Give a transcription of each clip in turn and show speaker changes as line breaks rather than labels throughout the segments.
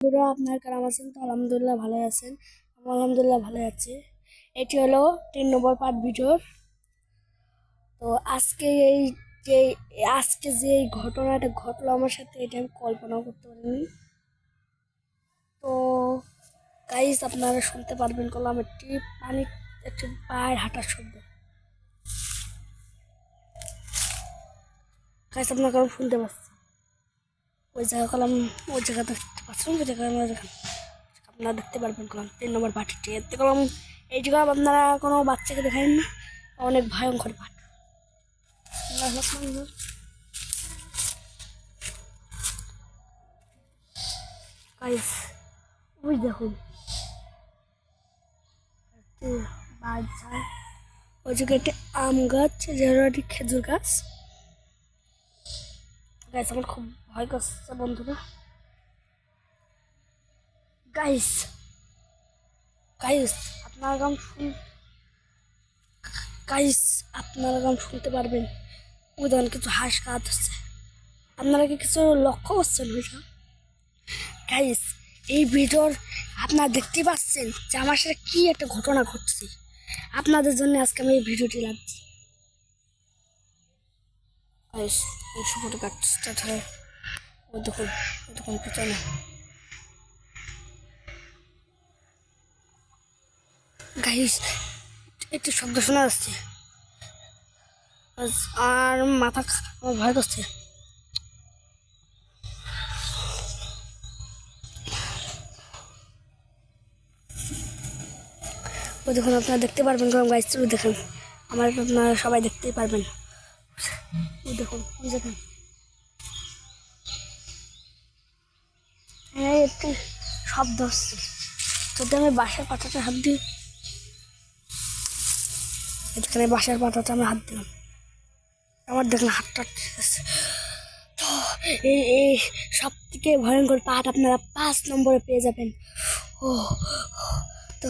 বন্ধুরা, আপনার কেমন আছেন? তো আলহামদুলিল্লাহ ভালো আছেন। আমি আলহামদুলিল্লাহ ভালো আছি। এটি হলো 3 নম্বর পার্ট ভিডিওর। তো যে আজকে যে এই ঘটনাটা ঘটলো আমার সাথে, এটা আমি কল্পনাও করতে পারিনি। তো গাইস, আপনারা শুনতে পারবেন করলাম একটি পায়ের হাঁটার শব্দ। গাইস, আপনারা কেমন শুনতে পাচ্ছেন? ওই জায়গা দেখতে পাচ্ছেন, ওই জায়গায় আমরা দেখেন আপনারা দেখতে পারবেন কলাম 3 নম্বর পার্টিটি। এতে কলাম এই জায়গা আপনারা কোনো বাচ্চাকে দেখান না, অনেক ভয়ঙ্কর পাঠ। গাইস, ওই দেখুন বাজার, ওই জায়গায় একটি আম গাছ, যেটা খেজুর গাছ। গাইস, আমার খুব ভয় করছে বন্ধুরা। গাইস গাইস আপনারা গান শুন গাইস আপনারা গান শুনতে পারবেন। ওই দেখুন কিছু হাঁস কাজ হচ্ছে। আপনারা কি কিছু লক্ষ্য করছেন? ওইটা গাইস, এই ভিডিওর আপনারা দেখতে পাচ্ছেন যে আমার সাথে কি একটা ঘটনা ঘটছে। আপনাদের জন্য আজকে আমি এই ভিডিওটি লাগছি। গাইস, এই সুপারি গাছটা ধরে ওই দেখুন পিছনে। গাইস, একটু শব্দ শোনা যাচ্ছে আর আমার ভয় করছে। ওই দেখুন আপনারা দেখতে পারবেন গরম গাইস, ওই দেখেন আমার আপনারা সবাই দেখতেই পারবেন। ওই দেখুন, ওই দেখেন। হ্যাঁ, একটু শব্দ হচ্ছে। যদি আমি বাঁশের পাতাটা হাত দিই, এখানে বাঁশের পাতাটা আমি হাত দিলাম, আমার দেখলাম হাতটা ঠিক আছে। তো এই সব থেকে ভয়ঙ্কর পাঠ আপনারা 5 নম্বরে পেয়ে যাবেন। ও তো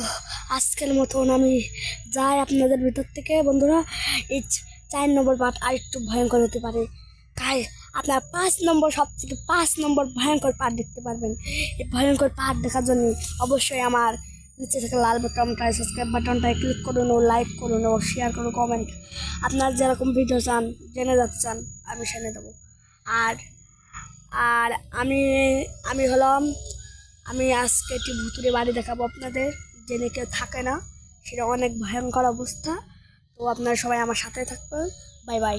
আজকের মতন আমি যাই আপনাদের ভিতর থেকে বন্ধুরা। এই 4 নম্বর পাঠ আর একটু ভয়ঙ্কর হতে পারে, তাই আপনার 5 নম্বর, সব থেকে 5 নম্বর ভয়ঙ্কর পাঠ দেখতে পারবেন। এই ভয়ঙ্কর পাঠ দেখার জন্য অবশ্যই আমার নিচে থেকে লাল বাটনটায়, সাবস্ক্রাইব বাটনটায় ক্লিক করুন ও লাইক করুন ও শেয়ার করুন, কমেন্ট। আপনার যেরকম ভিডিও চান, জেনে যাচ্ছেন, আমি শুনে দেবো। আর আর আমি আমি হলাম আমি আজকে একটি ভুতুরে বাড়ি দেখাবো আপনাদের, জেনে কেউ থাকে না, সেটা অনেক ভয়ঙ্কর অবস্থা। তো আপনারা সবাই আমার সাথে থাকবেন। Bye bye.